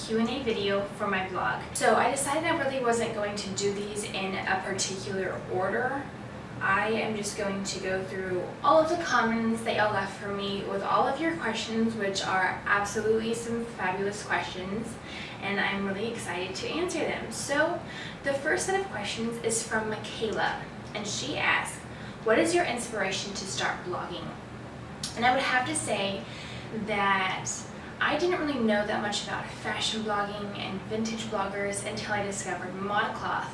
Q&A video for my blog. So I decided I really wasn't going to do these in a particular order. I am just going to go through all of the comments that y'all left for me with all of your questions, which are absolutely some fabulous questions, and I'm really excited to answer them. So the first set of questions is from Michaela, and she asked, what is your inspiration to start blogging? And I would have to say that I didn't really know that much about fashion blogging and vintage bloggers until I discovered ModCloth.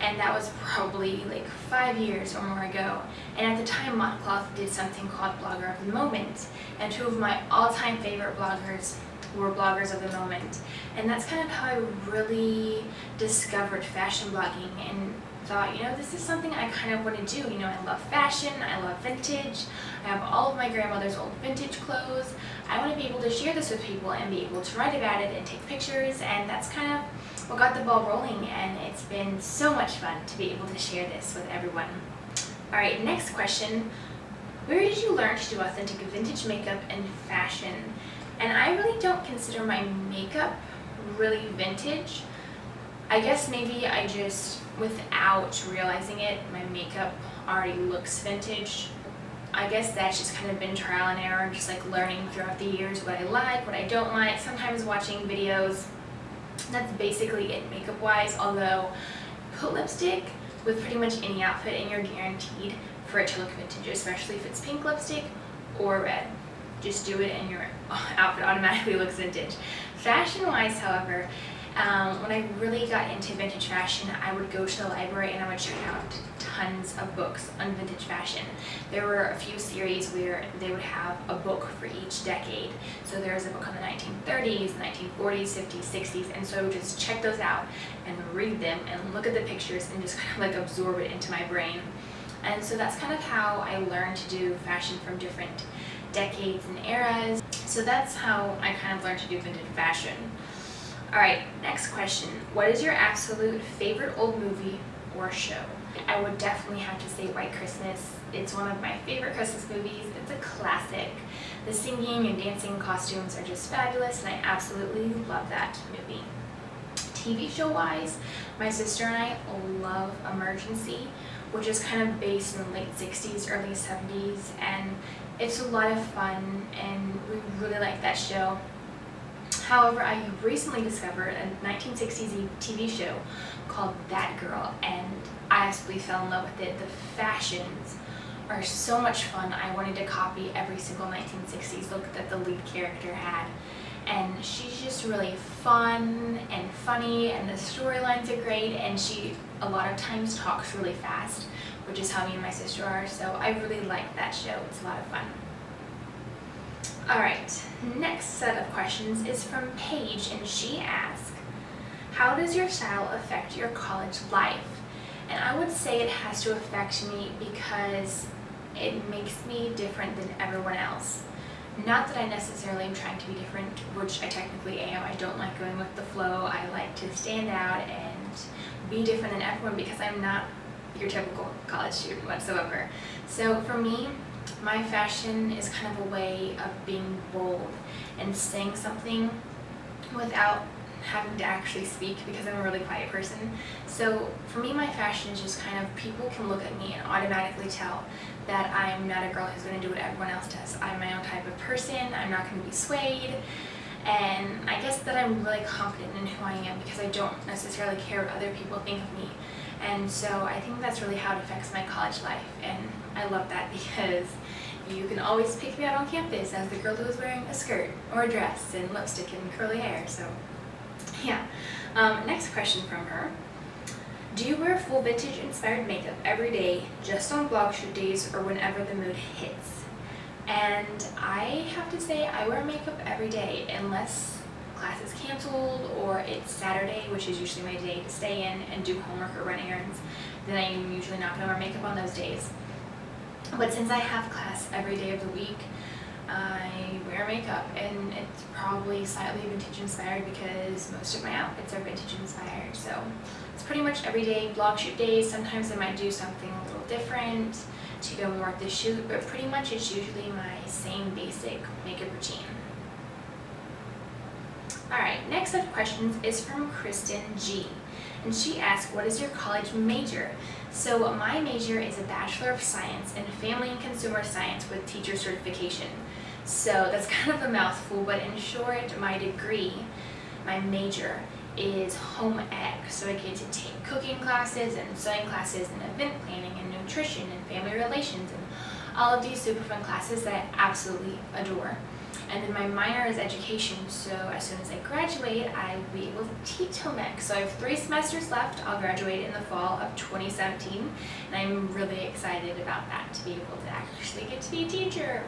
And that was probably like 5 years or more ago. And at the time, ModCloth did something called Blogger of the Moment. And two of my all-time favorite bloggers were bloggers of the moment. And that's kind of how I really discovered fashion blogging and thought, this is something I kind of want to do. I love fashion, I love vintage, I have all of my grandmother's old vintage clothes. I want to be able to share this with people and be able to write about it and take pictures, and that's kind of what got the ball rolling, and it's been so much fun to be able to share this with everyone. Alright, next question. Where did you learn to do authentic vintage makeup and fashion? And I really don't consider my makeup really vintage. I guess maybe I just, without realizing it, my makeup already looks vintage. I guess that's just kind of been trial and error, just like learning throughout the years what I like, what I don't like, sometimes watching videos. That's basically it makeup wise, although put lipstick with pretty much any outfit and you're guaranteed for it to look vintage, especially if it's pink lipstick or red. Just do it and your outfit automatically looks vintage. Fashion wise, however, when I really got into vintage fashion, I would go to the library and I would check out tons of books on vintage fashion. There were a few series where they would have a book for each decade. So there was a book on the 1930s, 1940s, 50s, 60s, and so I would just check those out and read them and look at the pictures and just kind of like absorb it into my brain. And so that's kind of how I learned to do fashion from different decades and eras. So that's how I kind of learned to do vintage fashion. Alright, next question. What is your absolute favorite old movie or show? I would definitely have to say White Christmas. It's one of my favorite Christmas movies. It's a classic. The singing and dancing costumes are just fabulous, and I absolutely love that movie. TV show wise, my sister and I love Emergency, which is kind of based in the late 60s, early 70s, and it's a lot of fun, and we really like that show. However, I recently discovered a 1960s TV show called That Girl, and I absolutely fell in love with it. The fashions are so much fun. I wanted to copy every single 1960s look that the lead character had. And she's just really fun and funny, and the storylines are great, and she a lot of times talks really fast, which is how me and my sister are, so I really like that show. It's a lot of fun. Alright, next set of questions is from Paige, and she asks, how does your style affect your college life? And I would say it has to affect me because it makes me different than everyone else. Not that I necessarily am trying to be different, which I technically am. I don't like going with the flow. I like to stand out and be different than everyone because I'm not your typical college student whatsoever. So for me, my fashion is kind of a way of being bold and saying something without having to actually speak because I'm a really quiet person. So for me, my fashion is just kind of, people can look at me and automatically tell that I'm not a girl who's going to do what everyone else does. I'm my own type of person. I'm not going to be swayed. And I guess that I'm really confident in who I am because I don't necessarily care what other people think of me. And so I think that's really how it affects my college life. And I love that because you can always pick me out on campus as the girl who is wearing a skirt or a dress and lipstick and curly hair. So yeah. Next question from her. Do you wear full vintage inspired makeup every day, just on blog shoot days, or whenever the mood hits? And I have to say I wear makeup every day unless class is canceled or it's Saturday, which is usually my day to stay in and do homework or run errands. Then I'm usually not going to wear makeup on those days. But since I have class every day of the week, I wear makeup, and it's probably slightly vintage inspired because most of my outfits are vintage inspired. So it's pretty much every day. Blog shoot days, sometimes I might do something a little different to go more with the shoot, but pretty much it's usually my same basic makeup routine. Alright, next set of questions is from Kristen G. And she asked, what is your college major? So my major is a Bachelor of Science in Family and Consumer Science with teacher certification. So that's kind of a mouthful, but in short, my degree, my major, is home ec. So I get to take cooking classes and sewing classes and event planning and nutrition and family relations and all of these super fun classes that I absolutely adore. And then my minor is education, so as soon as I graduate, I will be able to teach home ec. So I have 3 semesters left. I'll graduate in the fall of 2017, and I'm really excited about that, to be able to actually get to be a teacher.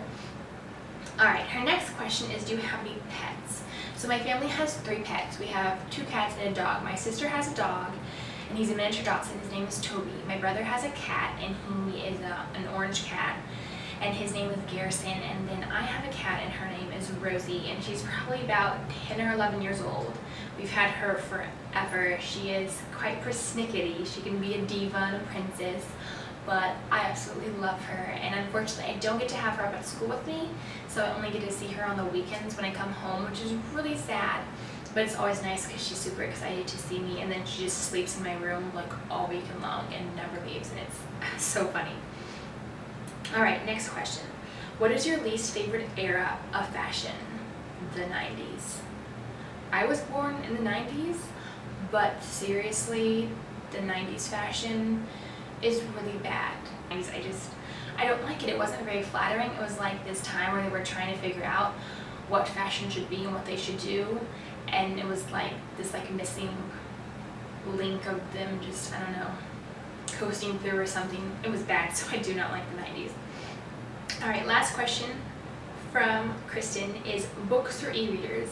Alright, her next question is, do you have any pets? So my family has 3 pets. We have 2 cats and a dog. My sister has a dog, and he's a miniature dachshund. His name is Toby. My brother has a cat, and he is an orange cat, and his name is Garrison. And then I have a cat, and her name is Rosie, and she's probably about 10 or 11 years old. We've had her forever. She is quite persnickety. She can be a diva and a princess, but I absolutely love her. And unfortunately, I don't get to have her up at school with me, so I only get to see her on the weekends when I come home, which is really sad. But it's always nice because she's super excited to see me, and then she just sleeps in my room like all weekend long and never leaves, and it's so funny. Alright, next question. What is your least favorite era of fashion? The 90s. I was born in the 90s, but seriously, the 90s fashion is really bad. I don't like it. It wasn't very flattering. It was like this time where they were trying to figure out what fashion should be and what they should do, and it was like this missing link of them just, I don't know, coasting through or something. It was bad, so I do not like the 90s. Alright, last question from Kristen is books or e-readers?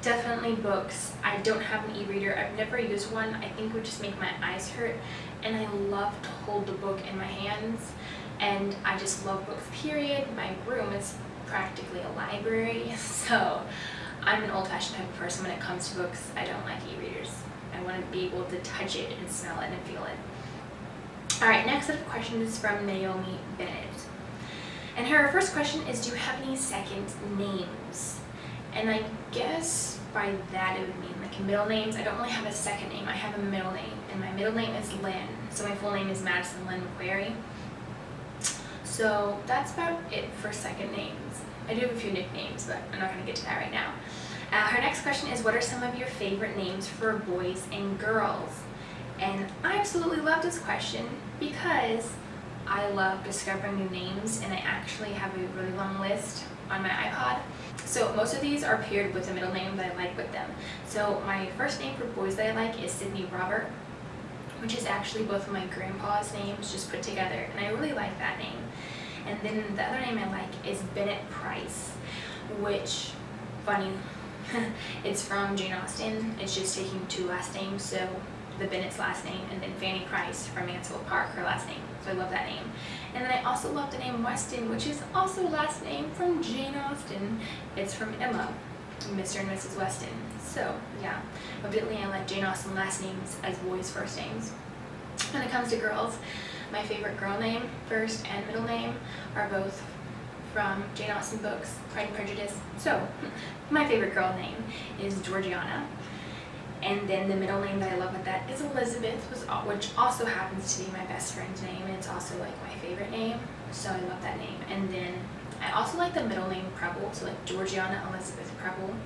Definitely books. I don't have an e-reader. I've never used one. I think it would just make my eyes hurt, and I love to hold the book in my hands, and I just love books, period. My room is practically a library, so I'm an old-fashioned type of person when it comes to books. I don't like e-readers. I want to be able to touch it and smell it and feel it. Alright, next set of questions is from Naomi Bennett. And her first question is, do you have any second names? And I guess by that it would mean like middle names. I don't really have a second name. I have a middle name, and my middle name is Lynn. So my full name is Madison Lynn McQuarrie. So that's about it for second names. I do have a few nicknames, but I'm not going to get to that right now. Her next question is, what are some of your favorite names for boys and girls? And I absolutely love this question because I love discovering new names, and I actually have a really long list on my iPod. So most of these are paired with a middle name that I like with them. So my first name for boys that I like is Sydney Robert, which is actually both of my grandpa's names just put together, and I really like that name. And then the other name I like is Bennett Price, which, funny, it's from Jane Austen. It's just taking 2 last names, so the Bennett's last name, and then Fanny Price from Mansfield Park, her last name. So I love that name. And then I also love the name Weston, which is also last name from Jane Austen. It's from Emma, Mr. and Mrs. Weston. So yeah, evidently I like Jane Austen last names as boys' first names. When it comes to girls, my favorite girl name, first and middle name, are both from Jane Austen books, Pride and Prejudice. So my favorite girl name is Georgiana. And then the middle name that I love with that is Elizabeth, which also happens to be my best friend's name, and it's also like my favorite name, so I love that name. And then I also like the middle name Preble, so like Georgiana Elizabeth Preble.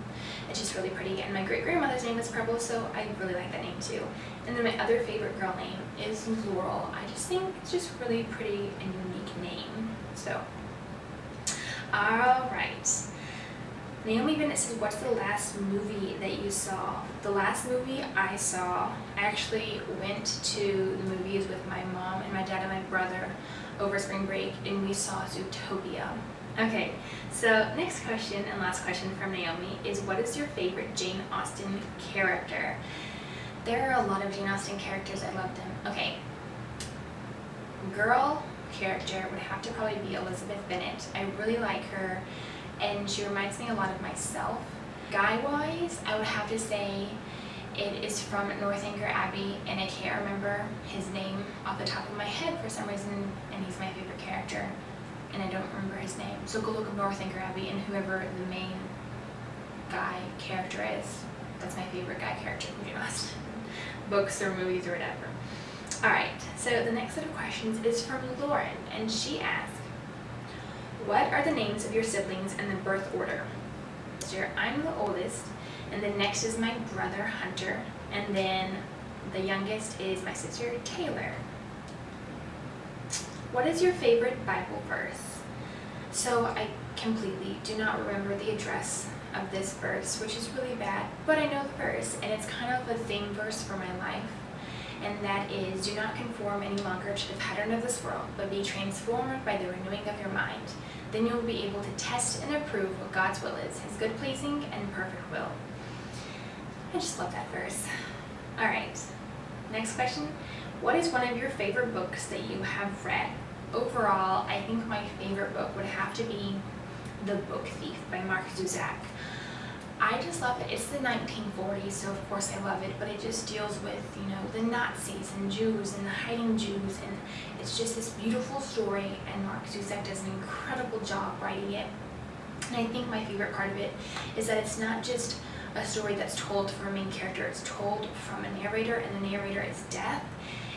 It's just really pretty, and my great-grandmother's name is Preble, so I really like that name too. And then my other favorite girl name is Laurel. I just think it's just really pretty and unique name. So, alright. Naomi Bennett says, what's the last movie that you saw? The last movie I saw, I actually went to the movies with my mom and my dad and my brother over spring break, and we saw Zootopia. Okay, so next question and last question from Naomi is, what is your favorite Jane Austen character? There are a lot of Jane Austen characters. I love them. Okay, girl character would have to probably be Elizabeth Bennet. I really like her, and she reminds me a lot of myself. Guy-wise, I would have to say it is from Northanger Abbey, and I can't remember his name off the top of my head for some reason, and he's my favorite character, and I don't remember his name. So go look up Northanger Abbey and whoever the main guy character is. That's my favorite guy character from Jane Austen. Books or movies or whatever. Alright, so the next set of questions is from Lauren, and she asked, what are the names of your siblings in the birth order? So I'm the oldest, and the next is my brother Hunter, and then the youngest is my sister Taylor. What is your favorite Bible verse? So I completely do not remember the address of this verse, which is really bad, but I know the verse, and it's kind of a theme verse for my life, and that is, do not conform any longer to the pattern of this world, but be transformed by the renewing of your mind. Then you will be able to test and approve what God's will is, his good, pleasing, and perfect will. I just love that verse. Alright, next question. What is one of your favorite books that you have read? Overall, I think my favorite book would have to be The Book Thief by Mark Zuzak. I just love it. It's the 1940s, so of course I love it, but it just deals with, you know, the Nazis and Jews and the hiding Jews, and it's just this beautiful story, and Mark Zuzak does an incredible job writing it. And I think my favorite part of it is that it's not just a story that's told from a main character, it's told from a narrator, and the narrator is deaf,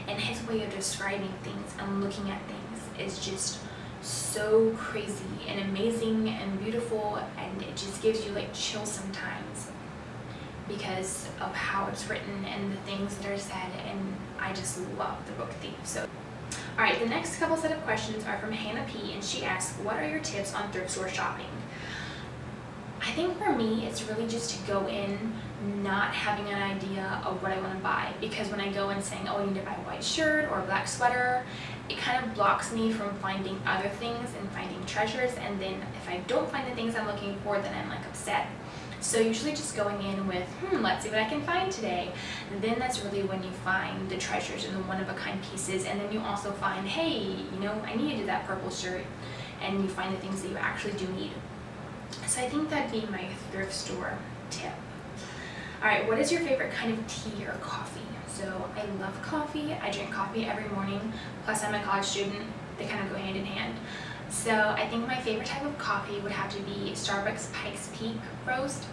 and his way of describing things and looking at things is just so crazy and amazing and beautiful, and it just gives you like chills sometimes because of how it's written and the things that are said, and I just love The Book Thief. So, alright, the next couple set of questions are from Hannah P, and she asks, what are your tips on thrift store shopping? I think for me, it's really just to go in not having an idea of what I want to buy, because when I go in saying, oh, I need to buy a white shirt or a black sweater, it kind of blocks me from finding other things and finding treasures, and then if I don't find the things I'm looking for, then I'm like upset. So usually just going in with, let's see what I can find today, and then that's really when you find the treasures and the one-of-a-kind pieces, and then you also find, hey, you know, I needed that purple shirt, and you find the things that you actually do need. So I think that'd be my thrift store tip. Alright, what is your favorite kind of tea or coffee? So I love coffee. I drink coffee every morning, plus I'm a college student. They kind of go hand in hand. So I think my favorite type of coffee would have to be Starbucks Pikes Peak Roast.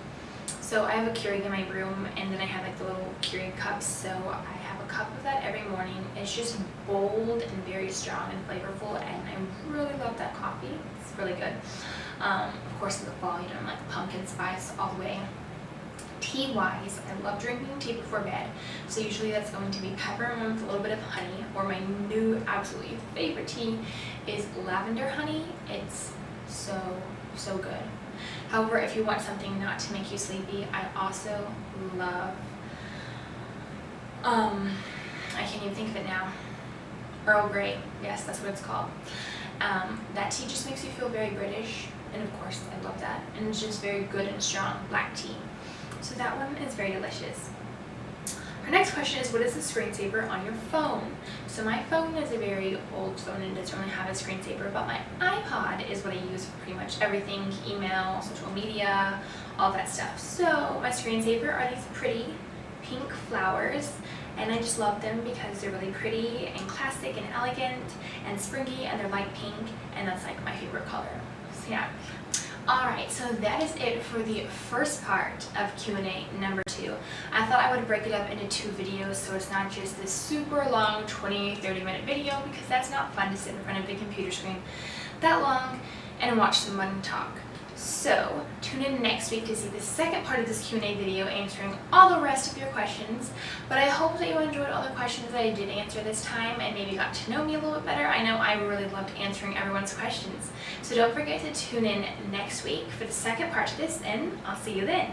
So I have a Keurig in my room, and then I have like the little Keurig cups, so I have a cup of that every morning. It's just bold and very strong and flavorful, and I really love that coffee. It's really good. Of course in the fall, you know, I'm like pumpkin spice all the way. Tea-wise, I love drinking tea before bed, so usually that's going to be peppermint with a little bit of honey, or my new absolutely favorite tea is lavender honey. It's so good. However, if you want something not to make you sleepy, I also love, I can't even think of it now, Earl Grey. Yes, that's what it's called. That tea just makes you feel very British, and of course I love that, and it's just very good and strong black tea. So that one is very delicious. Our next question is, what is the screensaver on your phone? So my phone is a very old phone and doesn't really have a screensaver, but my iPod is what I use for pretty much everything, email, social media, all that stuff. So my screensaver are these pretty pink flowers, and I just love them because they're really pretty and classic and elegant and springy, and they're light pink, and that's like my favorite color. So yeah. Alright, so that is it for the first part of Q&A number 2. I thought I would break it up into 2 videos so it's not just this super long 20-30 minute video, because that's not fun to sit in front of the computer screen that long and watch someone talk. So tune in next week to see the second part of this Q&A video answering all the rest of your questions. But I hope that you enjoyed all the questions that I did answer this time and maybe got to know me a little bit better. I know I really loved answering everyone's questions. So don't forget to tune in next week for the second part of this, and I'll see you then.